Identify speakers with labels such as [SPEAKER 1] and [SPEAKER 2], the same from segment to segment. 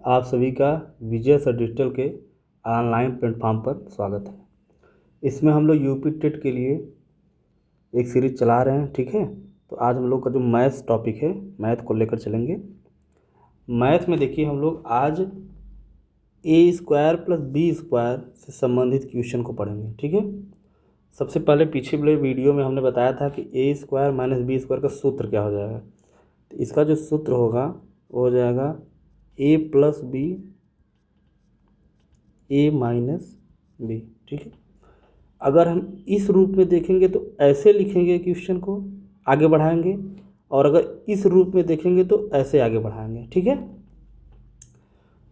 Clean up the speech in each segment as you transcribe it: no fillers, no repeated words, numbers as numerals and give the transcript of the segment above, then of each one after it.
[SPEAKER 1] आप सभी का विजय सर डिजिटल के ऑनलाइन प्लेटफॉर्म पर स्वागत है। इसमें हम लोग यूपी टेट के लिए एक सीरीज चला रहे हैं, ठीक है। तो आज हम लोग का जो मैथ्स टॉपिक है, मैथ को लेकर चलेंगे। मैथ में देखिए हम लोग आज ए स्क्वायर प्लस बी स्क्वायर से संबंधित क्वेश्चन को पढ़ेंगे, ठीक है। सबसे पहले पीछे वाले वीडियो में हमने बताया था कि ए स्क्वायर माइनस बी स्क्वायर का सूत्र क्या हो जाएगा। तो इसका जो सूत्र होगा वो हो जाएगा ए प्लस बी ए माइनस बी, ठीक है। अगर हम इस रूप में देखेंगे तो ऐसे लिखेंगे क्वेश्चन को, आगे बढ़ाएंगे, और अगर इस रूप में देखेंगे तो ऐसे आगे बढ़ाएंगे, ठीक है।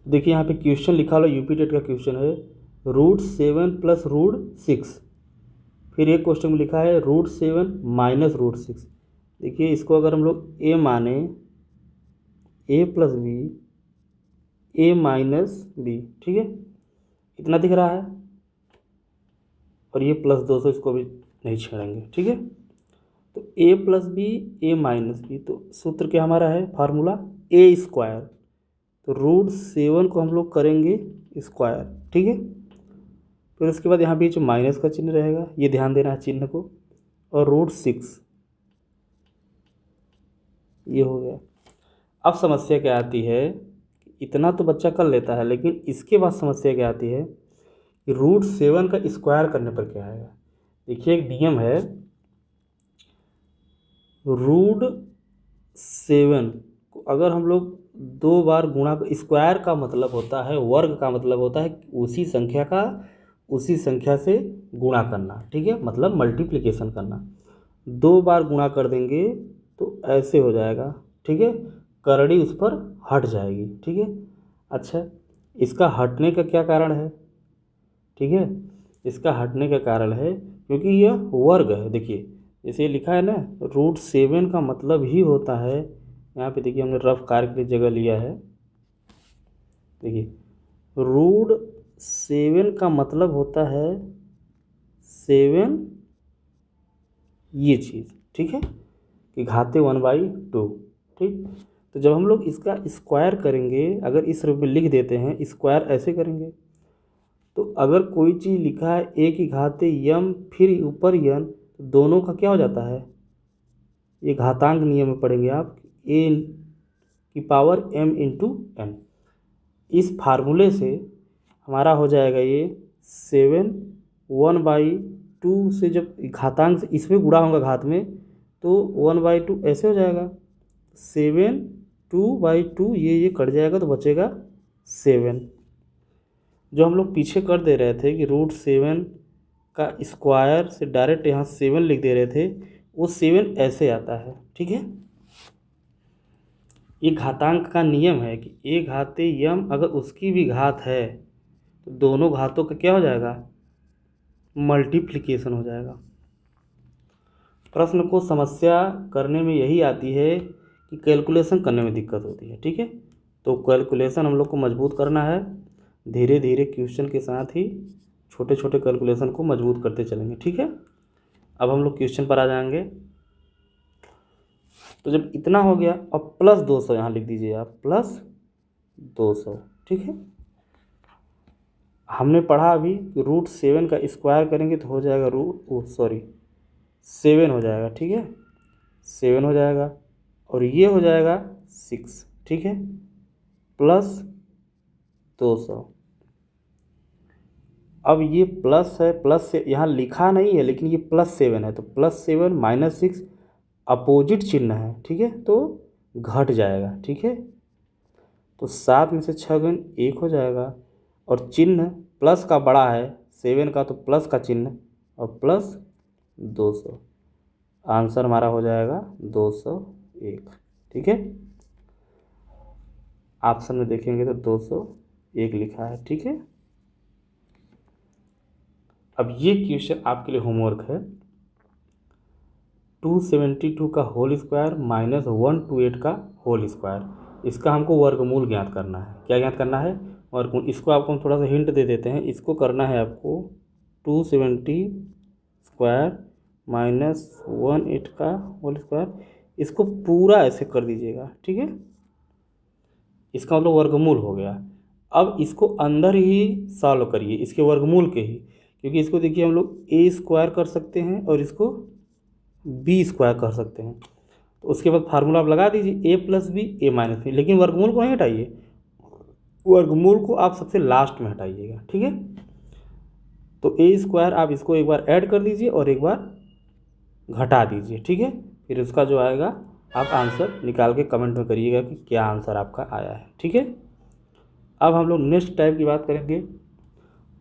[SPEAKER 1] देखिए यहाँ पे क्वेश्चन लिखा हुआ यूपी टेट का क्वेश्चन है √7 प्लस √6। फिर एक क्वेश्चन में लिखा है √7 माइनस √6। देखिए इसको अगर हम लोग ए माने, ए प्लस बी ए माइनस बी, ठीक है, इतना दिख रहा है। और ये +200 इसको भी नहीं छेड़ेंगे, ठीक है। तो ए प्लस बी ए माइनस बी, तो सूत्र क्या हमारा है, फार्मूला ए स्क्वायर। तो √7 को हम लोग करेंगे स्क्वायर, ठीक है। फिर उसके बाद यहाँ बीच माइनस का चिन्ह रहेगा, ये ध्यान देना है चिन्ह को। और √6 ये हो गया। अब समस्या क्या आती है, इतना तो बच्चा कर लेता है, लेकिन इसके बाद समस्या क्या आती है कि √7 का स्क्वायर करने पर क्या आएगा। देखिए एक नियम है, √7 को अगर हम लोग 2 बार गुणा, स्क्वायर का मतलब होता है, वर्ग का मतलब होता है उसी संख्या से गुणा करना, ठीक है, मतलब मल्टीप्लिकेशन करना। 2 बार गुणा कर देंगे तो ऐसे हो जाएगा, ठीक है, करड़ी उस पर हट जाएगी, ठीक है। अच्छा, इसका हटने का क्या कारण है, ठीक है। इसका हटने का कारण है क्योंकि यह वर्ग है। देखिए जैसे लिखा है ना, √7 का मतलब ही होता है, यहाँ पे देखिए हमने रफ कार्य के लिए जगह लिया है। देखिए √7 का मतलब होता है 7, ये चीज़, ठीक है, कि घाते 1/2, ठीक। तो जब हम लोग इसका स्क्वायर करेंगे, अगर इस रूप में लिख देते हैं, स्क्वायर ऐसे करेंगे, तो अगर कोई चीज़ लिखा है ए की घाते यम फिर ऊपर यन, तो दोनों का क्या हो जाता है, ये घातांक नियम में पढ़ेंगे आप, ए की पावर m इंटू एन। इस फार्मूले से हमारा हो जाएगा ये 7 1/2 से जब घातांक से इसमें गुणा होगा घात में, तो 1/2 ऐसे हो जाएगा। 7 2/2 ये कट जाएगा तो बचेगा 7। जो हम लोग पीछे कर दे रहे थे कि √7 का स्क्वायर से डायरेक्ट यहाँ 7 लिख दे रहे थे, वो 7 ऐसे आता है, ठीक है। ये घातांक का नियम है कि ए घाते यम अगर उसकी भी घात है तो दोनों घातों का क्या हो जाएगा, मल्टीप्लिकेशन हो जाएगा। प्रश्न को समस्या करने में यही आती है कि कैलकुलेशन करने में दिक्कत होती है, ठीक है। तो कैलकुलेशन हम लोग को मजबूत करना है, धीरे धीरे क्वेश्चन के साथ ही छोटे छोटे कैलकुलेशन को मजबूत करते चलेंगे, ठीक है। अब हम लोग क्वेश्चन पर आ जाएंगे। तो जब इतना हो गया, अब +200 यहाँ लिख दीजिए आप, +200, ठीक है। हमने पढ़ा अभी कि √7 का स्क्वायर करेंगे तो हो जाएगा 7 हो जाएगा, ठीक है, 7 हो जाएगा, और ये हो जाएगा 6, ठीक है, +200। अब ये प्लस है, प्लस से यहाँ लिखा नहीं है, लेकिन ये +7 है, तो +7 -6 अपोजिट चिन्ह है, ठीक है, तो घट जाएगा, ठीक है। तो 7 में से 6 गुण 1 हो जाएगा, और चिन्ह प्लस का बड़ा है 7 का, तो प्लस का चिन्ह और +200। आंसर हमारा हो जाएगा 201, ठीक है। ऑप्शन में देखेंगे तो 201 लिखा है, ठीक है। अब ये क्वेश्चन आपके लिए होमवर्क है, 272 का होल स्क्वायर -128 का होल स्क्वायर, इसका हमको वर्गमूल ज्ञात करना है। क्या ज्ञात करना है, वर्गमूल। इसको आपको हम थोड़ा सा हिंट दे देते हैं। इसको करना है आपको 270 स्क्वायर -1/8 का होल स्क्वायर, इसको पूरा ऐसे कर दीजिएगा, ठीक है। इसका मतलब वर्गमूल हो गया। अब इसको अंदर ही सॉल्व करिए इसके वर्गमूल के ही, क्योंकि इसको देखिए हम लोग ए स्क्वायर कर सकते हैं और इसको बी स्क्वायर कर सकते हैं। तो उसके बाद फार्मूला आप लगा दीजिए ए प्लस बी ए माइनस बी, लेकिन वर्गमूल को नहीं हटाइए, वर्गमूल को आप सबसे लास्ट में हटाइएगा, ठीक है। तो ए स्क्वायर आप इसको एक बार ऐड कर दीजिए और एक बार घटा दीजिए, ठीक है। फिर उसका जो आएगा आप आंसर निकाल के कमेंट में करिएगा कि क्या आंसर आपका आया है, ठीक है। अब हम लोग नेक्स्ट टाइप की बात करेंगे,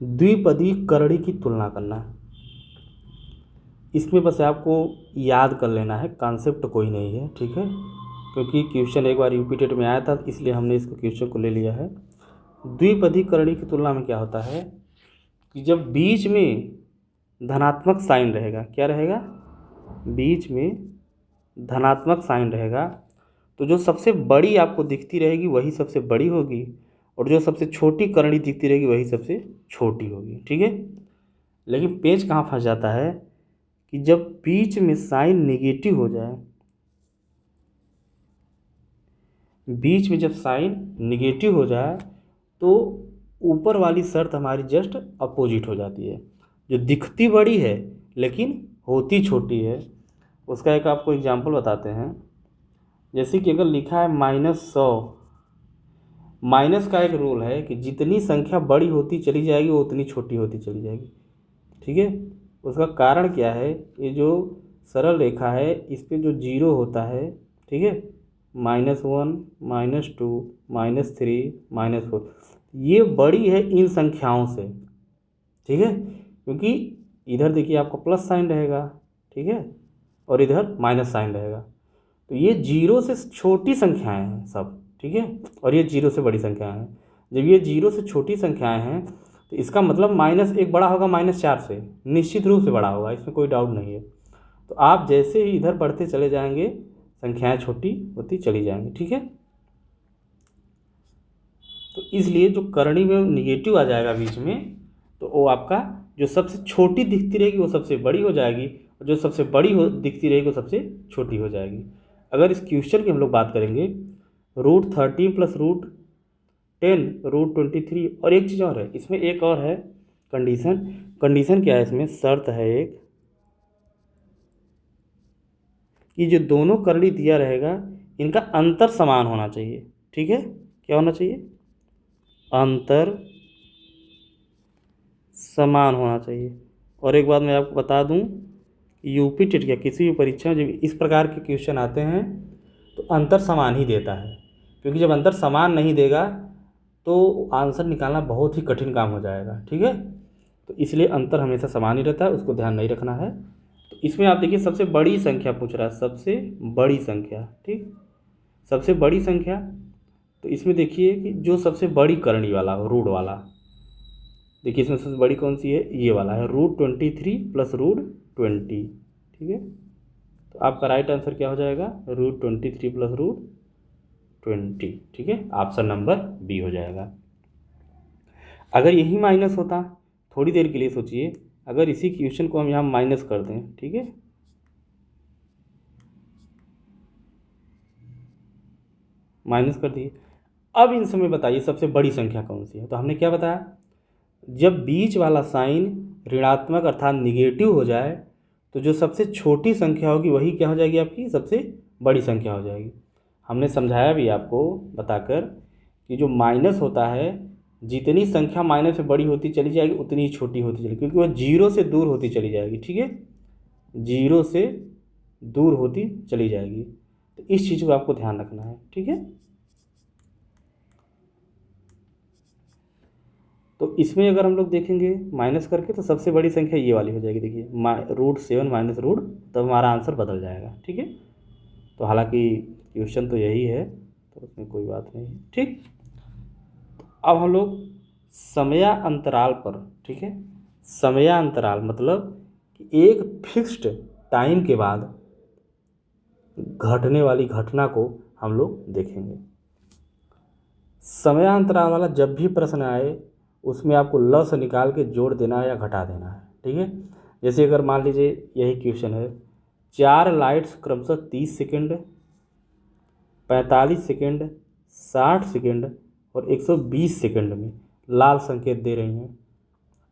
[SPEAKER 1] द्विपदी करड़ी की तुलना करना। इसमें बस आपको याद कर लेना है, कॉन्सेप्ट कोई नहीं है, ठीक है, क्योंकि क्वेश्चन एक बार यूपी टेट में आया था इसलिए हमने इसको क्वेश्चन को ले लिया है। द्विपदी करड़ी की तुलना में क्या होता है कि जब बीच में धनात्मक साइन रहेगा, क्या रहेगा, बीच में धनात्मक साइन रहेगा, तो जो सबसे बड़ी आपको दिखती रहेगी वही सबसे बड़ी होगी, और जो सबसे छोटी करड़ी दिखती रहेगी वही सबसे छोटी होगी, ठीक है। लेकिन पेच कहाँ फंस जाता है कि जब बीच में साइन निगेटिव हो जाए, बीच में जब साइन निगेटिव हो जाए तो ऊपर वाली शर्त हमारी जस्ट अपोजिट हो जाती है, जो दिखती बड़ी है लेकिन होती छोटी है। उसका एक आपको एग्जांपल बताते हैं, जैसे कि अगर लिखा है -100, माइनस का एक रूल है कि जितनी संख्या बड़ी होती चली जाएगी वो उतनी छोटी होती चली जाएगी, ठीक है। उसका कारण क्या है, ये जो सरल रेखा है इस पर जो जीरो होता है, ठीक है, -1 -2 -3 -4, ये बड़ी है इन संख्याओं से, ठीक है, क्योंकि इधर देखिए आपका प्लस साइन रहेगा, ठीक है, और इधर माइनस साइन रहेगा, तो ये जीरो से छोटी संख्याएं हैं सब, ठीक है, और ये जीरो से बड़ी संख्याएं हैं। जब ये जीरो से छोटी संख्याएं हैं तो इसका मतलब -1 बड़ा होगा -4 से, निश्चित रूप से बड़ा होगा, इसमें कोई डाउट नहीं है। तो आप जैसे ही इधर बढ़ते चले जाएंगे संख्याएं छोटी होती चली जाएंगी, ठीक है। तो इसलिए जो करणी में निगेटिव आ जाएगा बीच में, तो वो आपका जो सबसे छोटी दिखती रहेगी वो सबसे बड़ी हो जाएगी, और जो सबसे बड़ी हो दिखती रहेगी वो सबसे छोटी हो जाएगी। अगर इस क्वेश्चन की हम लोग बात करेंगे, √13 + √10 √23, और एक चीज़ और है इसमें, एक और है कंडीशन। कंडीशन क्या है इसमें, शर्त है एक कि जो दोनों करड़ी दिया रहेगा इनका अंतर समान होना चाहिए, ठीक है। क्या होना चाहिए, अंतर समान होना चाहिए। और एक बात मैं आपको बता दूं, यूपी टेट या किसी भी परीक्षा में जब इस प्रकार के क्वेश्चन आते हैं तो अंतर समान ही देता है, क्योंकि जब अंतर समान नहीं देगा तो आंसर निकालना बहुत ही कठिन काम हो जाएगा, ठीक है। तो इसलिए अंतर हमेशा समान ही रहता है, उसको ध्यान नहीं रखना है। तो इसमें आप देखिए सबसे बड़ी संख्या पूछ रहा है, सबसे बड़ी संख्या, ठीक, सबसे बड़ी संख्या। तो इसमें देखिए कि जो सबसे बड़ी करणी वाला हो, रूट वाला, देखिए इसमें सबसे बड़ी कौन सी है, ये वाला है, √23 + √20, ठीक है। तो आपका राइट आंसर क्या हो जाएगा, √23 + √20, ठीक है, ऑप्शन नंबर बी हो जाएगा। अगर यही माइनस होता, थोड़ी देर के लिए सोचिए, अगर इसी क्वेश्चन को हम यहाँ माइनस कर दें, ठीक है, माइनस कर दिए, अब इन समय बताइए सबसे बड़ी संख्या कौन सी है। तो हमने क्या बताया, जब बीच वाला साइन ऋणात्मक अर्थात निगेटिव हो जाए तो जो सबसे छोटी संख्या होगी वही क्या हो जाएगी, आपकी सबसे बड़ी संख्या हो जाएगी। हमने समझाया भी आपको बताकर कि जो माइनस होता है, जितनी संख्या माइनस से बड़ी होती चली जाएगी उतनी ही छोटी होती चली, क्योंकि वह जीरो से दूर होती चली जाएगी, ठीक है, जीरो से दूर होती चली जाएगी। तो इस चीज़ को आपको ध्यान रखना है, ठीक है। तो इसमें अगर हम लोग देखेंगे माइनस करके तो सबसे बड़ी संख्या ये वाली हो जाएगी, देखिए √7 - √, तब हमारा आंसर बदल जाएगा, ठीक है। तो हालांकि क्वेश्चन तो यही है, तो उसमें कोई बात नहीं है, ठीक। अब हम लोग समयांतराल पर, ठीक है, समयांतराल मतलब कि एक फिक्स्ड टाइम के बाद घटने वाली घटना को हम लोग देखेंगे। समयांतराल वाला जब भी प्रश्न आए उसमें आपको ल से निकाल के जोड़ देना है या घटा देना है, ठीक है। जैसे अगर मान लीजिए यही क्वेश्चन है, 4 लाइट्स क्रमशः 30 सेकेंड, 45 सेकेंड, 60 सेकेंड और 120 सेकेंड में लाल संकेत दे रही हैं।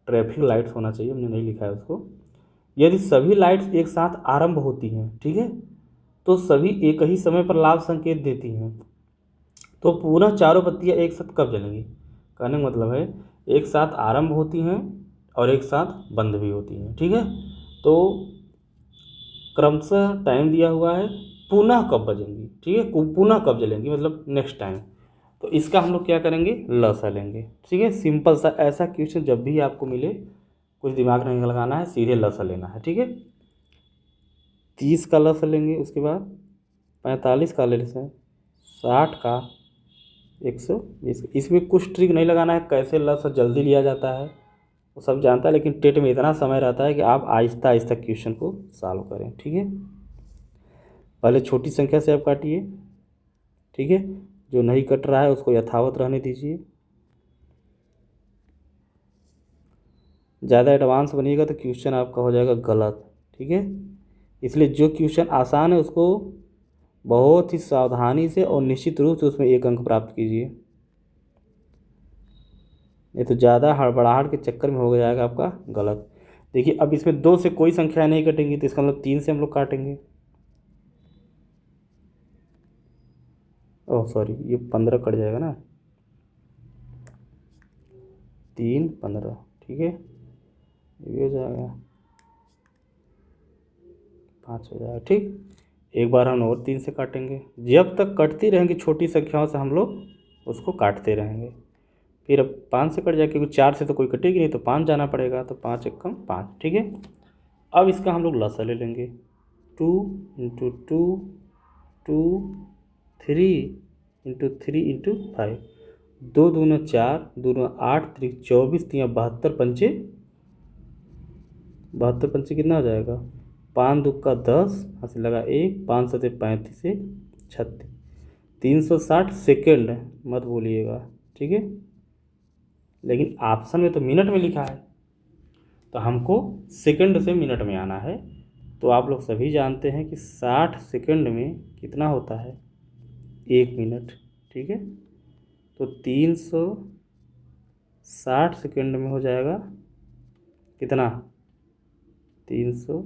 [SPEAKER 1] ट्रैफिक लाइट्स होना चाहिए, हमने नहीं लिखा है उसको। यदि सभी लाइट्स एक साथ आरंभ होती हैं, ठीक है, तो सभी एक ही समय पर लाल संकेत देती हैं, तो पुनः चारों बत्तियां एक साथ कब जलेंगी। कहने का मतलब है एक साथ आरंभ होती हैं और एक साथ बंद भी होती हैं, ठीक है। तो क्रमशः टाइम दिया हुआ है, पुनः कब बजेंगी, ठीक है, पुनः कब जलेंगी मतलब नेक्स्ट टाइम। तो इसका हम लोग क्या करेंगे, लसा लेंगे, ठीक है। सिंपल सा ऐसा क्वेश्चन जब भी आपको मिले, कुछ दिमाग नहीं लगाना है, सीधे लसा लेना है, ठीक है। 30 का लसा लेंगे, उसके बाद 45 का ले लेते हैं, 60 का, 120। इसमें कुछ ट्रिक नहीं लगाना है, कैसे लसा जल्दी लिया जाता है वो सब जानता है, लेकिन टेट में इतना समय रहता है कि आप आहिस्ता आहिस्ता क्वेश्चन को सॉल्व करें, ठीक है। पहले छोटी संख्या से आप काटिए, ठीक है, जो नहीं कट रहा है उसको यथावत रहने दीजिए। ज़्यादा एडवांस बनिएगा तो क्वेश्चन आपका हो जाएगा गलत, ठीक है। इसलिए जो क्वेश्चन आसान है उसको बहुत ही सावधानी से और निश्चित रूप से उसमें 1 अंक प्राप्त कीजिए, नहीं तो ज़्यादा हड़बड़ाहट के चक्कर में हो जाएगा आपका गलत। देखिए अब इसमें 2 से कोई संख्या नहीं कटेंगी, तो इसका मतलब 3 से हम लोग काटेंगे। ओह सॉरी, ये 15 कट जाएगा ना, 3 15, ठीक है, ये हो जाएगा 5 हो जाएगा, ठीक। एक बार हम और 3 से काटेंगे, जब तक कटती रहेंगी छोटी संख्याओं से हम लोग उसको काटते रहेंगे। फिर अब 5 से कट जाए, क्योंकि 4 से तो कोई कटेगी नहीं, तो 5 जाना पड़ेगा, तो 5 एकम 5, ठीक है। अब इसका हम लोग लसा ले लेंगे, 2 इंटू 2, 2, 3 इंटू 3 इंटू 5, 2 दूना 4, 2 दूना 8, 3 24, 3 72 पंचे, 72 पंचे कितना हो जाएगा, 5 दुक्का 10, हंसी लगा 1, 5 सते 35, 1 36, 360 सेकेंड मत बोलिएगा, ठीक है। लेकिन ऑप्शन में तो मिनट में लिखा है, तो हमको सेकंड से मिनट में आना है। तो आप लोग सभी जानते हैं कि 60 सेकंड में कितना होता है, 1 मिनट, ठीक है। तो 360 सेकंड में हो जाएगा कितना, 300,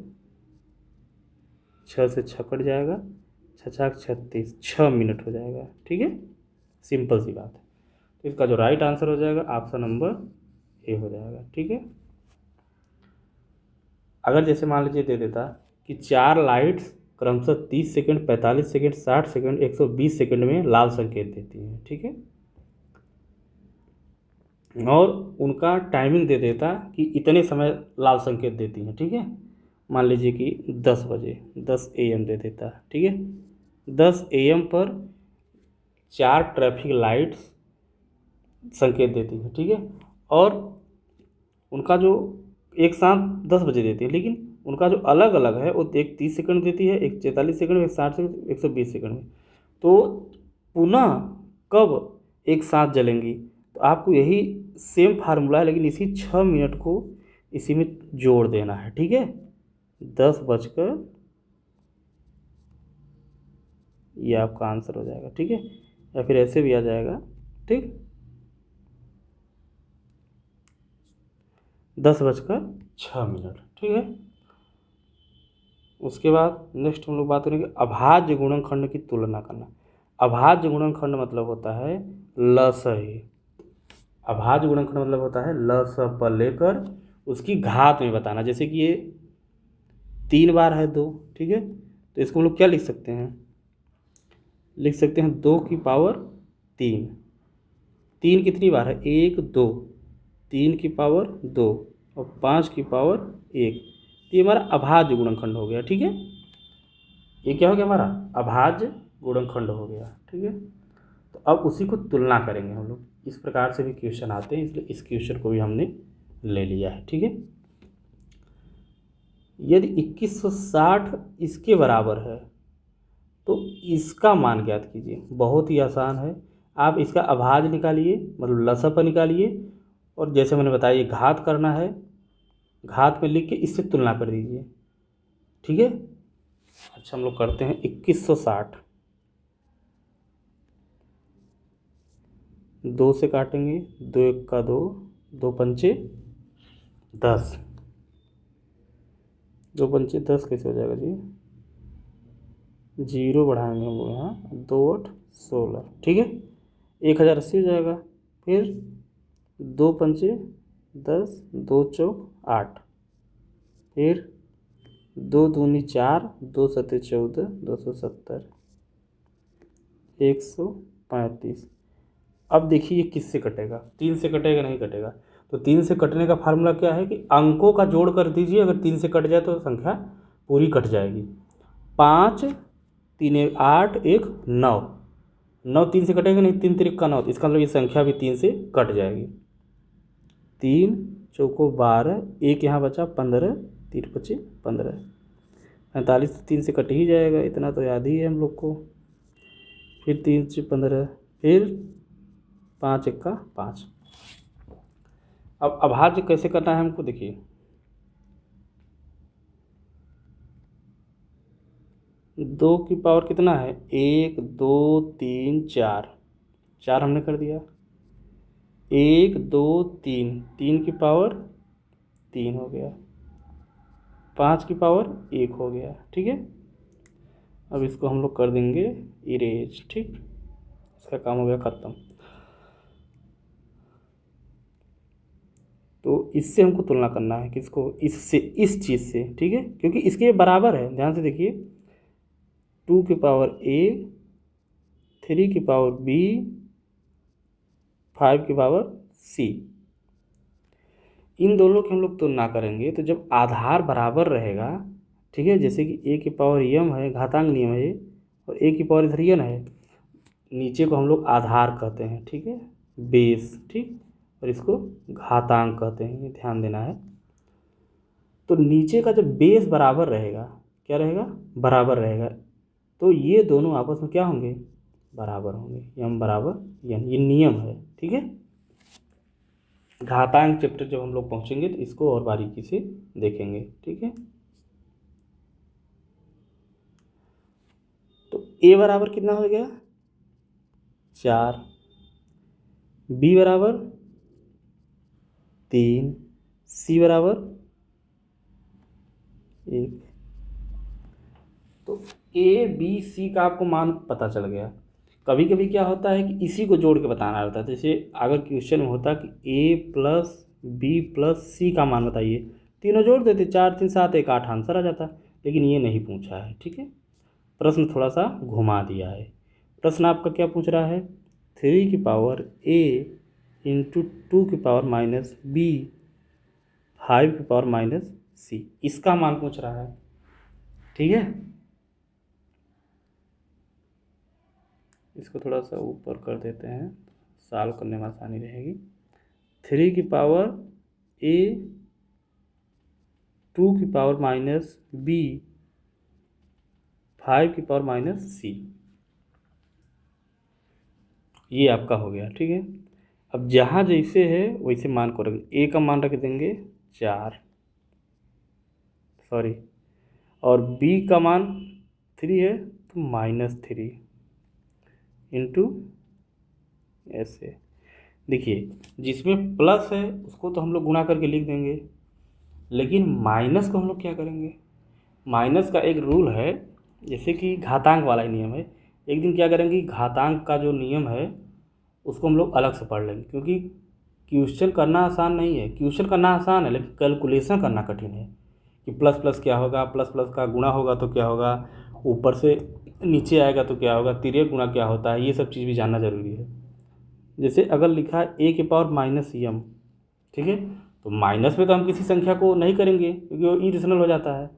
[SPEAKER 1] 6 से 6 कट जाएगा, 6 36, 6 मिनट हो जाएगा, ठीक है। सिंपल सी बात है। तो इसका जो राइट आंसर हो जाएगा ऑप्शन नंबर ए हो जाएगा, ठीक है। अगर जैसे मान लीजिए दे देता कि 4 लाइट्स क्रमशः 30 सेकंड, 45 सेकंड, 60 सेकंड, 120 सेकंड में लाल संकेत देती हैं, ठीक है, और उनका टाइमिंग दे देता कि इतने समय लाल संकेत देती हैं, ठीक है। मान लीजिए कि 10 बजे 10 AM दे देता, ठीक है। 10 AM पर 4 ट्रैफिक लाइट्स संकेत देती हैं, ठीक है, और उनका जो एक साथ 10 बजे देती है, लेकिन उनका जो अलग अलग है वो एक 30 सेकंड देती है, एक 44 सेकंड में, एक 60 सेकंड, 120 सेकंड में। तो पुनः कब एक साथ जलेंगी, तो आपको यही सेम फार्मूला है, लेकिन इसी 6 मिनट को इसी में जोड़ देना है, ठीक है। 10 बजकर, ये आपका आंसर हो जाएगा, ठीक है, या फिर ऐसे भी आ जाएगा, ठीक, 10:06, ठीक है। उसके बाद नेक्स्ट हम लोग बात करेंगे अभाज्य गुणनखंड की तुलना करना। अभाज्य गुणनखंड मतलब होता है लसही। अभाज्य गुणनखंड मतलब होता है लस पर लेकर उसकी घात में बताना। जैसे कि ये 3 बार है 2, ठीक है, तो इसको हम लोग क्या लिख सकते हैं, लिख सकते हैं 2 की पावर 3। 3 कितनी बार है, 1 2, 3 की पावर 2 और 5 की पावर 1। तो ये हमारा अभाज्य गुणनखंड हो गया, ठीक है। ये क्या हो गया, हमारा अभाज्य गुणनखंड हो गया, ठीक है। तो अब उसी को तुलना करेंगे हम लोग। इस प्रकार से भी क्वेश्चन आते हैं, इसलिए इस क्वेश्चन को भी हमने ले लिया है, ठीक है। यदि 2160 इसके बराबर है तो इसका मान ज्ञात कीजिए। बहुत ही आसान है, आप इसका अभाज्य निकालिए, मतलब लसअ निकालिए, और जैसे मैंने बताया ये घात करना है, घात में लिख के इससे तुलना कर दीजिए, ठीक है। अच्छा हम लोग करते हैं 2160। 2 से काटेंगे, 2 1 का 2, 2 पंचे 10, 2 पंचे 10 कैसे हो जाएगा जी, 0 बढ़ाएंगे हम लोग यहाँ, 2 8 16, ठीक है, 1080 हो जाएगा। फिर 2 पंचे 10, 2 चौक 8, फिर 2 दूनी 4, 2 सत्ते 14, 270, 135। अब देखिए ये किससे कटेगा, 3 से कटेगा नहीं कटेगा। तो 3 से कटने का फार्मूला क्या है कि अंकों का जोड़ कर दीजिए, अगर 3 से कट जाए तो संख्या पूरी कट जाएगी। 5 3 1 8 1 9, 9 3 से कटेगा नहीं, 3 3 का 9, तो इसका मतलब ये संख्या भी 3 से कट जाएगी। 3 चौको 12, 1 यहाँ बचा 15, 3 बचे 15, 45 3 से कट ही जाएगा, इतना तो याद ही है हम लोग को। फिर 3 से 15, फिर 5 1 का 5। अब अभाज्य कैसे करना है हमको, देखिए 2 की पावर कितना है, 1 2 3 4, 4 हमने कर दिया, 1 2 3, 3 की पावर 3 हो गया, 5 की पावर 1 हो गया, ठीक है। अब इसको हम लोग कर देंगे इरेज, ठीक, इसका काम हो गया ख़त्म। तो इससे हमको तुलना करना है, किसको, इससे, इस चीज़ से, ठीक है, क्योंकि इसके बराबर है, ध्यान से देखिए, 2 की पावर ए, 3 की पावर बी, 5 की पावर सी, इन दोनों की हम लोग तुलना करेंगे। तो जब आधार बराबर रहेगा, ठीक है, जैसे कि ए की पावर यम है, घातांक नियम है ये, और ए की पावर इधर यन है, नीचे को हम लोग आधार कहते हैं, ठीक है, बेस, ठीक, और इसको घातांक कहते हैं, ये ध्यान देना है। तो नीचे का जब बेस बराबर रहेगा, क्या रहेगा, बराबर रहेगा, तो ये दोनों आपस में क्या होंगे, बराबर होंगे, यम बराबर यन, ये नियम है, ठीक है। घातांक चैप्टर जब हम लोग पहुंचेंगे तो इसको और बारीकी से देखेंगे, ठीक है। तो ए बराबर कितना हो गया, 4, बी बराबर 3, सी बराबर 1। तो ए बी सी का आपको मान पता चल गया। कभी कभी क्या होता है कि इसी को जोड़ के बताना रहता है, जैसे अगर क्वेश्चन में होता कि ए प्लस बी प्लस सी का मान बताइए, तीनों जोड़ देते, 4 3 7 1 8, आंसर आ जाता, लेकिन ये नहीं पूछा है, ठीक है, प्रश्न थोड़ा सा घुमा दिया है। प्रश्न आपका क्या पूछ रहा है, 3 की पावर ए इंटू 2 की पावर माइनस बी, 5 की पावर माइनस सी, इसका मान पूछ रहा है, ठीक है। इसको थोड़ा सा ऊपर कर देते हैं, सॉल्व करने में आसानी रहेगी। 3 की पावर ए, 2 की पावर माइनस बी, 5 की पावर माइनस सी, ये आपका हो गया, ठीक है। अब जहाँ जैसे है वैसे मान को रख, ए का मान रख देंगे 4, सॉरी, और बी का मान 3 है तो -3 इंटू ऐसे। देखिए जिसमें प्लस है उसको तो हम लोग गुणा करके लिख देंगे, लेकिन माइनस को हम लोग क्या करेंगे, माइनस का एक रूल है, जैसे कि घातांक वाला ही नियम है, एक दिन क्या करेंगे, घातांक का जो नियम है उसको हम लोग अलग से पढ़ लेंगे, क्योंकि क्वेश्चन करना आसान नहीं है, क्वेश्चन करना आसान है लेकिन कैलकुलेशन करना कठिन है, कि प्लस प्लस क्या होगा, प्लस प्लस का गुणा होगा तो क्या होगा, ऊपर से नीचे आएगा तो क्या होगा, तिर्यक गुणा क्या होता है, ये सब चीज़ भी जानना ज़रूरी है। जैसे अगर लिखा है ए की पावर माइनस यम, ठीक है, तो माइनस में तो हम किसी संख्या को नहीं करेंगे क्योंकि वो इरेशनल हो जाता है,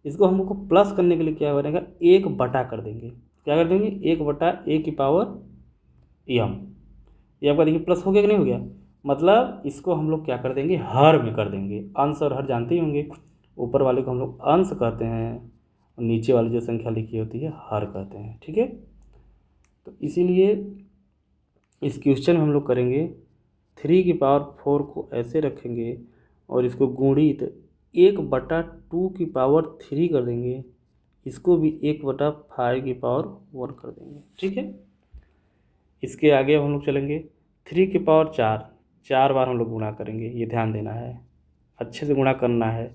[SPEAKER 1] इसको हमको प्लस करने के लिए क्या बनेगा, 1 बटा कर देंगे, क्या कर देंगे, 1 बटा ए की पावर यम, ये आपका देखिए प्लस हो गया कि नहीं हो गया, मतलब इसको हम लोग क्या कर देंगे, हर में कर देंगे, अंश और हर जानते ही होंगे, ऊपर वाले को हम लोग अंश कहते हैं और नीचे वाली जो संख्या लिखी होती है हर कहते हैं, ठीक है। तो इसीलिए इस क्वेश्चन में हम लोग करेंगे 3 की पावर 4 को ऐसे रखेंगे और इसको गुणित 1/2 की पावर 3 कर देंगे, इसको भी 1/5 की पावर 1 कर देंगे, ठीक है। इसके आगे अब हम लोग चलेंगे 3 की पावर 4, 4 बार हम लोग गुणा करेंगे, ये ध्यान देना है, अच्छे से गुणा करना है।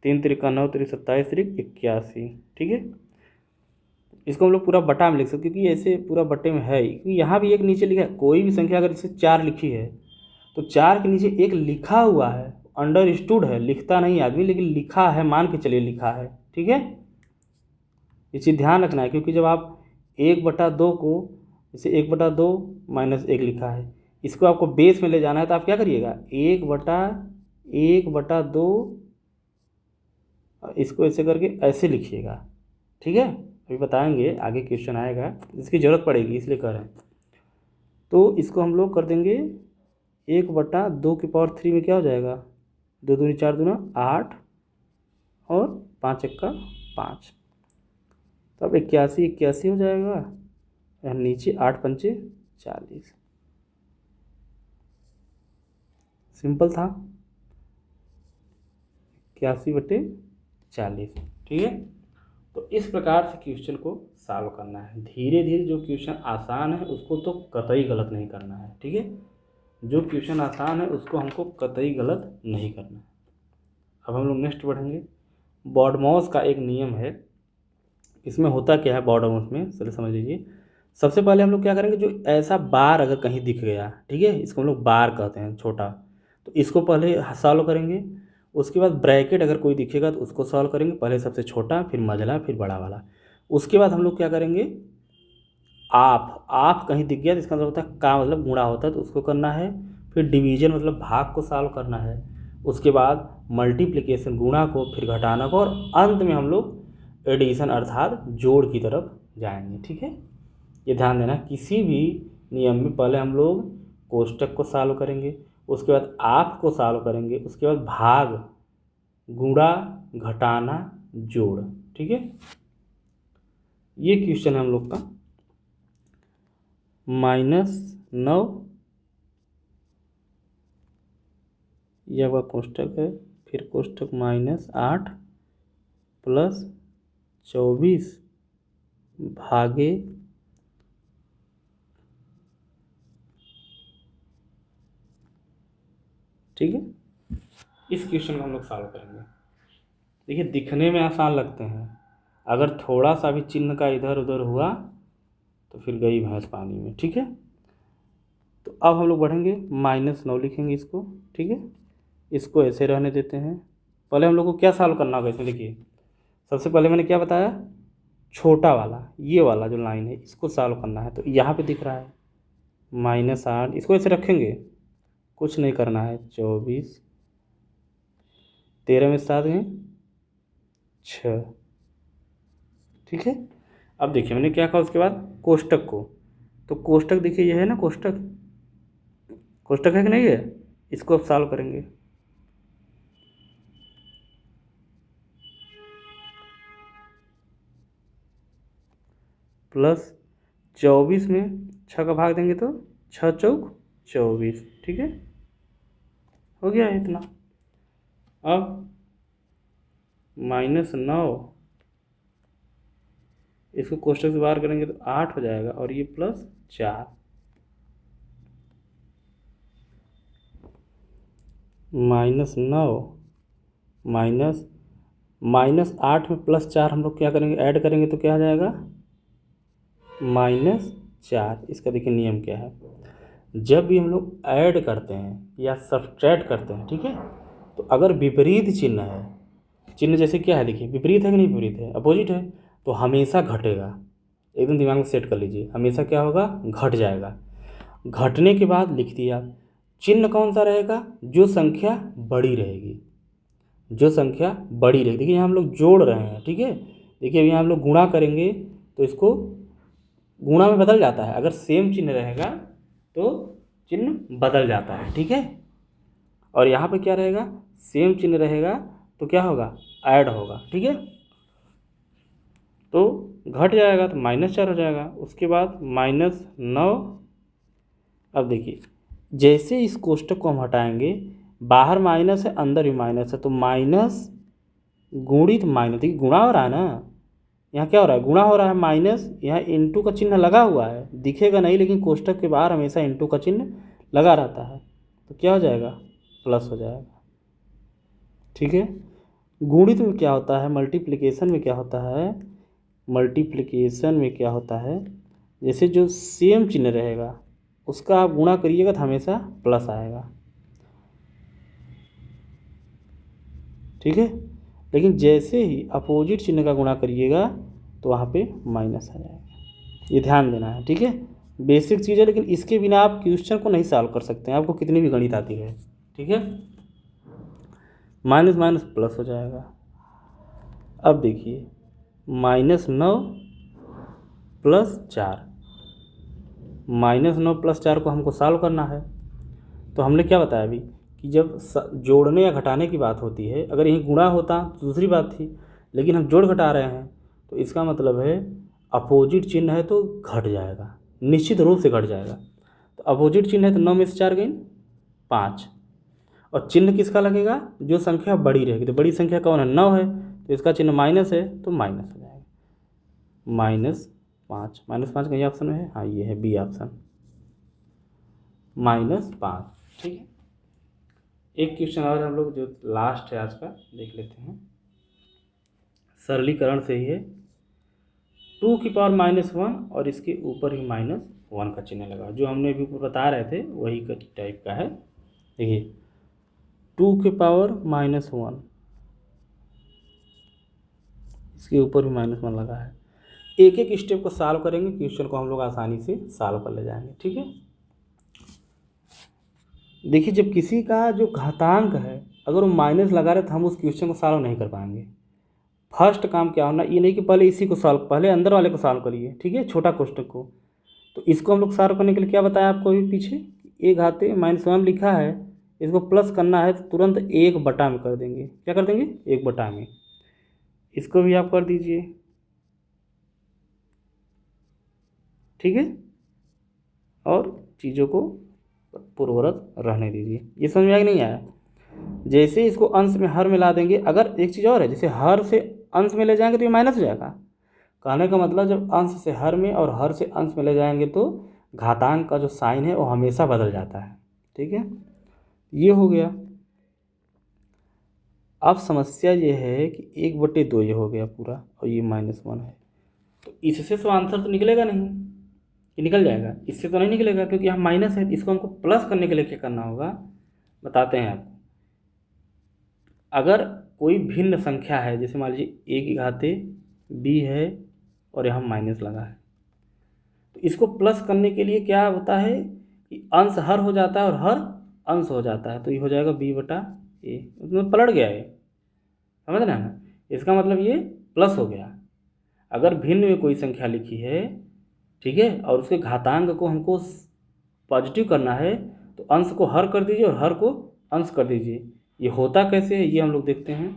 [SPEAKER 1] 3 त्रिका 9, 3 27, 3 81, ठीक है। इसको हम लोग पूरा बटा में लिख सकते क्योंकि ऐसे पूरा बटे में है, क्योंकि यहाँ भी एक नीचे लिखा है, कोई भी संख्या अगर इसे 4 लिखी है तो 4 के नीचे एक लिखा हुआ है, अंडरस्टूड है, लिखता नहीं आदमी लेकिन लिखा है, मान के चलिए लिखा है, ठीक है। ये चीज़ ध्यान रखना है, क्योंकि जब आप 1/2 को, जैसे 1/2 -1 लिखा है, इसको आपको बेस में ले जाना है तो आप क्या करिएगा, 1/2 इसको ऐसे करके ऐसे लिखिएगा, ठीक है। अभी बताएंगे, आगे क्वेश्चन आएगा इसकी ज़रूरत पड़ेगी इसलिए कर रहे हैं। तो इसको हम लोग कर देंगे 1/2 की पावर 3 में क्या हो जाएगा, 2 दूनी 4 दूना 8 और 5 1 5, तब 81 81 हो जाएगा, यहाँ नीचे 8 पंचे 40, सिंपल था, 81/40, ठीक है। तो इस प्रकार से क्वेश्चन को सॉल्व करना है। धीरे धीरे जो क्वेश्चन आसान है उसको तो कतई गलत नहीं करना है, ठीक है। जो क्वेश्चन आसान है उसको हमको कतई गलत नहीं करना है। अब हम लोग नेक्स्ट बढ़ेंगे। बॉडमॉस का एक नियम है, इसमें होता क्या है बॉडमॉस में, चलिए समझ लीजिए। सबसे पहले हम लोग क्या करेंगे, जो ऐसा बार अगर कहीं दिख गया, ठीक है, इसको हम लोग बार कहते हैं छोटा, तो इसको पहले सॉल्व करेंगे। उसके बाद ब्रैकेट अगर कोई दिखेगा तो उसको सॉल्व करेंगे, पहले सबसे छोटा फिर मझला फिर बड़ा वाला। उसके बाद हम लोग क्या करेंगे, आप कहीं दिख गया तो इसका मतलब होता है का, मतलब गुणा होता है तो उसको करना है। फिर डिवीजन मतलब भाग को सॉल्व करना है। उसके बाद मल्टीप्लिकेशन गुणा को, फिर घटाना को, और अंत में हम लोग एडिशन अर्थात जोड़ की तरफ जाएंगे, ठीक है। ये ध्यान देना, किसी भी नियम में पहले हम लोग कोष्टक को सॉल्व करेंगे, उसके बाद आप को सॉल्व करेंगे, उसके बाद भाग, गुणा, घटाना, जोड़, ठीक है। ये क्वेश्चन है हम लोग का -9, यह वह कोष्टक है, फिर कोष्टक -8 + 24 भागे, ठीक है। इस क्वेश्चन को हम लोग सॉल्व करेंगे। देखिए दिखने में आसान लगते हैं, अगर थोड़ा सा भी चिन्ह का इधर उधर हुआ तो फिर गई भैंस पानी में, ठीक है। तो अब हम लोग बढ़ेंगे, -9 लिखेंगे इसको, ठीक है। इसको ऐसे रहने देते हैं। पहले हम लोग को क्या सॉल्व करना होगा इसमें, देखिए सबसे पहले मैंने क्या बताया, छोटा वाला ये वाला जो लाइन है इसको सॉल्व करना है। तो यहाँ पे दिख रहा है -8, इसको ऐसे रखेंगे, कुछ नहीं करना है, 24, 13 में 7 में 6, ठीक है। अब देखिए मैंने क्या कहा, उसके बाद कोष्टक को, तो कोष्टक देखिए ये है ना, कोष्टक है कि नहीं है, इसको अब सॉल्व करेंगे। +24 में 6 का भाग देंगे तो 6 चौक 24, ठीक है, हो गया इतना। अब -9 इसको कोष्टक से बाहर करेंगे तो 8 हो जाएगा, और ये +4, -9 -8 में +4 हम लोग क्या करेंगे, ऐड करेंगे तो क्या आ जाएगा, -4। इसका देखिए नियम क्या है, जब भी हम लोग ऐड करते हैं या सब्ट्रैक्ट करते हैं, ठीक है, तो अगर विपरीत चिन्ह है, चिन्ह जैसे क्या है, देखिए विपरीत है कि नहीं, विपरीत है, अपोजिट है, तो हमेशा घटेगा, एकदम दिमाग में सेट कर लीजिए, हमेशा क्या होगा, घट जाएगा। घटने के बाद लिख दिया, चिन्ह कौन सा रहेगा, जो संख्या बड़ी रहेगी, जो संख्या बड़ी रहेगी। देखिए यहाँ हम लोग जोड़ रहे हैं, ठीक है, देखिए अभी यहाँ हम लोग गुणा करेंगे तो इसको गुणा में बदल जाता है, अगर सेम चिन्ह रहेगा तो चिन्ह बदल जाता है, ठीक है। और यहाँ पे क्या रहेगा, सेम चिन्ह रहेगा तो क्या होगा, ऐड होगा, ठीक है। तो घट जाएगा तो -4 हो जाएगा। उसके बाद -9, अब देखिए जैसे इस कोष्टक को हम हटाएंगे, बाहर माइनस है अंदर भी माइनस है, तो माइनस गुणित माइनस, देखिए गुणा हो रहा है ना, यहाँ क्या हो रहा है, गुणा हो रहा है, माइनस, यहाँ इंटू का चिन्ह लगा हुआ है, दिखेगा नहीं लेकिन कोष्टक के बाहर हमेशा इंटू का चिन्ह लगा रहता है, तो क्या हो जाएगा, प्लस हो जाएगा। ठीक है। गुणित में क्या होता है, मल्टीप्लिकेशन में क्या होता है, मल्टीप्लिकेशन में क्या होता है, जैसे जो सेम चिन्ह रहेगा उसका आप गुणा करिएगा तो हमेशा प्लस आएगा। ठीक है। लेकिन जैसे ही अपोजिट चिन्ह का गुणा करिएगा तो वहाँ पे माइनस आ जाएगा। ये ध्यान देना है। ठीक है, बेसिक चीज़ है, लेकिन इसके बिना आप क्वेश्चन को नहीं सॉल्व कर सकते हैं, आपको कितनी भी गणित आती है। ठीक है। माइनस माइनस प्लस हो जाएगा। अब देखिए, -9 + 4, -9 + 4 को हमको सॉल्व करना है। तो हमने क्या बताया अभी कि जब जोड़ने या घटाने की बात होती है, अगर यहीं गुणा होता तो दूसरी बात थी, लेकिन हम जोड़ घटा रहे हैं तो इसका मतलब है अपोजिट चिन्ह है तो घट जाएगा, निश्चित रूप से घट जाएगा। तो अपोजिट चिन्ह है तो 9 में से 4 गई 5, और चिन्ह किसका लगेगा, जो संख्या बड़ी रहेगी। तो बड़ी संख्या कौन है, 9 है, तो इसका चिन्ह माइनस है तो माइनस हो जाएगा, -5। -5 कहीं ऑप्शन में है, हाँ ये है बी ऑप्शन, -5। ठीक है। एक क्वेश्चन और हम लोग जो लास्ट है आज का देख लेते हैं, सरलीकरण से ही है। 2 की पावर -1 और इसके ऊपर ही -1 का चिन्ह लगा, जो हमने अभी बता रहे थे वही का टाइप का है। देखिए 2 की पावर -1, इसके ऊपर भी -1 लगा है। एक एक स्टेप को सॉल्व करेंगे, क्वेश्चन को हम लोग आसानी से सॉल्व कर ले जाएंगे। ठीक है। देखिए जब किसी का जो घातांक है अगर वो माइनस लगा रहे तो हम उस क्वेश्चन को सॉल्व नहीं कर पाएंगे। फर्स्ट काम क्या होना, ये नहीं कि पहले इसी को सॉल्व, पहले अंदर वाले को सॉल्व करिए। ठीक है, छोटा क्वेश्चन को। तो इसको हम लोग सॉल्व करने के लिए क्या बताया आपको अभी पीछे, a घाते -1 लिखा है, इसको प्लस करना है तो तुरंत 1/, में कर देंगे। क्या कर देंगे, 1/, में। इसको भी आप कर दीजिए। ठीक है, और चीज़ों को पूर्ववत रहने दीजिए। ये समझ में आया कि नहीं आया। जैसे इसको अंश में हर में ला देंगे, अगर एक चीज़ और है, जैसे हर से अंश में ले जाएंगे तो ये माइनस हो जाएगा। कहने का मतलब जब अंश से हर में और हर से अंश में ले जाएंगे तो घातांक का जो साइन है वो हमेशा बदल जाता है। ठीक है, ये हो गया। अब समस्या ये है कि 1/2 ये हो गया पूरा, और ये -1 है, तो इससे तो आंसर तो निकलेगा नहीं, ये निकल जाएगा, इससे तो नहीं निकलेगा क्योंकि यहाँ माइनस है। इसको हमको प्लस करने के लिए क्या करना होगा, बताते हैं आपको। अगर कोई भिन्न संख्या है, जैसे मान लीजिए a की घाते b है और यहाँ माइनस लगा है, तो इसको प्लस करने के लिए क्या होता है कि अंश हर हो जाता है और हर अंश हो जाता है, तो ये हो जाएगा b/a, उसमें पलट गया है, समझ रहे हैं ना। इसका मतलब ये प्लस हो गया। अगर भिन्न में कोई संख्या लिखी है, ठीक है, और उसके घातांक को हमको पॉजिटिव करना है तो अंश को हर कर दीजिए और हर को अंश कर दीजिए। ये होता कैसे है ये हम लोग देखते हैं।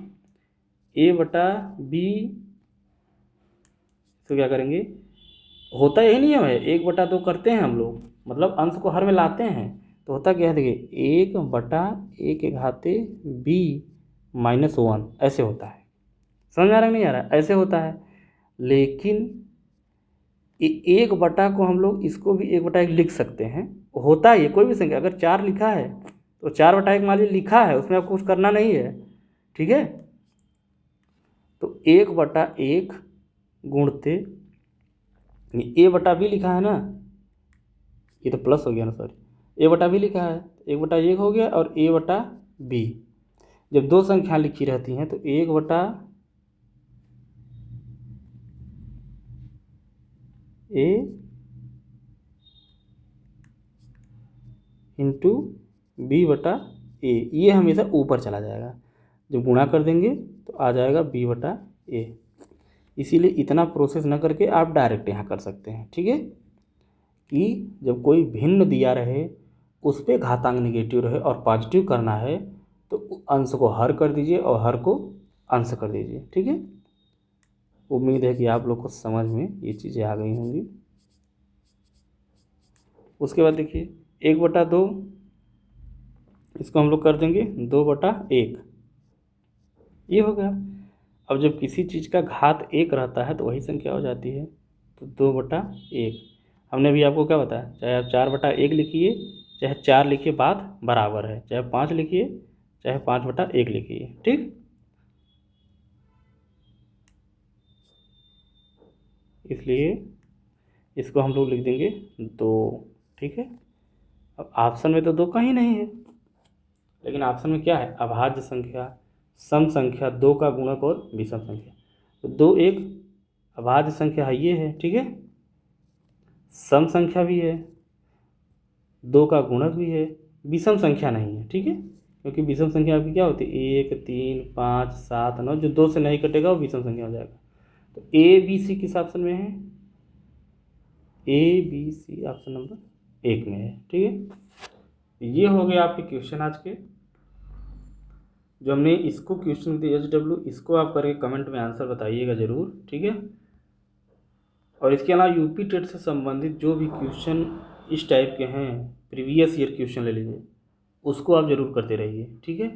[SPEAKER 1] a/b, तो क्या करेंगे, होता यही नियम है, 1/2 करते हैं हम लोग, मतलब अंश को हर में लाते हैं। तो होता क्या है, देखिए 1/a के घाते b -1 ऐसे होता है। समझ में आ रहा है नहीं आ रहा है, ऐसे होता है। लेकिन 1/, को हम लोग इसको भी 1/1 लिख सकते हैं। होता है ये, कोई भी संख्या अगर 4 लिखा है तो 4/1 मान लीजिए लिखा है, उसमें आपको कुछ करना नहीं है। ठीक है, तो 1/1 गुणते a/b लिखा है ना, ये तो प्लस हो गया ना, सॉरी, a/b लिखा है, 1/1 हो गया, और a/b। जब दो संख्या लिखी रहती हैं तो 1/a इंटू b/a, ये हमेशा ऊपर चला जाएगा। जब गुणा कर देंगे तो आ जाएगा b/a। इसीलिए इतना प्रोसेस न करके आप डायरेक्ट यहाँ कर सकते हैं। ठीक है, कि जब कोई भिन्न दिया रहे उस पर घातांक निगेटिव रहे और पॉजिटिव करना है तो अंश को हर कर दीजिए और हर को अंश कर दीजिए। ठीक है, उम्मीद है कि आप लोग को समझ में ये चीज़ें आ गई होंगी। उसके बाद देखिए 1/2, इसको हम लोग कर देंगे 2/1, ये हो गया। अब जब किसी चीज़ का घात 1 रहता है तो वही संख्या हो जाती है, तो 2/1। हमने भी आपको क्या बताया, चाहे आप 4/1 लिखिए चाहे 4 लिखिए बात बराबर है, चाहे 5 लिखिए, चाहे 5/1 लिखिए। ठीक, इसलिए इसको हम लोग लिख देंगे 2। ठीक है, अब ऑप्शन में तो 2 कहीं नहीं है, लेकिन ऑप्शन में क्या है, अभाज्य संख्या, सम संख्या, 2 का गुणक और विषम संख्या। तो 2 एक अभाज्य संख्या है, ये है। ठीक है, सम संख्या भी है, 2 का गुणक भी है, विषम संख्या नहीं है। ठीक है, क्योंकि विषम संख्या आपकी क्या होती है, 1 3 5 7 9, जो 2 से नहीं कटेगा वो विषम संख्या हो जाएगा। तो ए बी सी किस ऑप्शन में है, A B C option number 1 में है। ठीक है, ये हो गए आपके क्वेश्चन आज के, जो हमने इसको क्वेश्चन दिया HW, इसको आप करके कमेंट में आंसर बताइएगा ज़रूर। ठीक है, और इसके अलावा यूपी टेट से संबंधित जो भी क्वेश्चन इस टाइप के हैं, प्रीवियस ईयर क्वेश्चन ले लीजिए, उसको आप ज़रूर करते रहिए। ठीक है,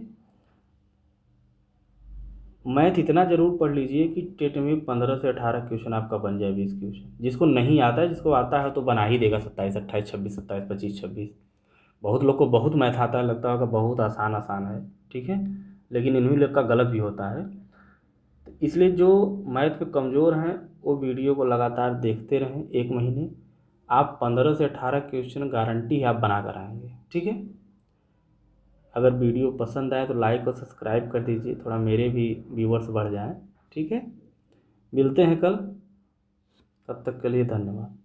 [SPEAKER 1] मैथ इतना ज़रूर पढ़ लीजिए कि टेट में 15 से 18 क्वेश्चन आपका बन जाए, 20 क्वेश्चन। जिसको नहीं आता है, जिसको आता है तो बना ही देगा 27 28 26 27 25 26। बहुत लोग को बहुत मैथ आता है, लगता होगा बहुत आसान आसान है। ठीक है, लेकिन इन्हीं लोग का गलत भी होता है। तो इसलिए जो मैथ में कमज़ोर हैं वो वीडियो को लगातार देखते रहें, 1 महीने आप 15 से 18 क्वेश्चन गारंटी है आप बना कर आएंगे। ठीक है, अगर वीडियो पसंद आए तो लाइक और सब्सक्राइब कर दीजिए, थोड़ा मेरे भी व्यूवर्स बढ़ जाएं। ठीक है, मिलते हैं कल, तब तक के लिए धन्यवाद।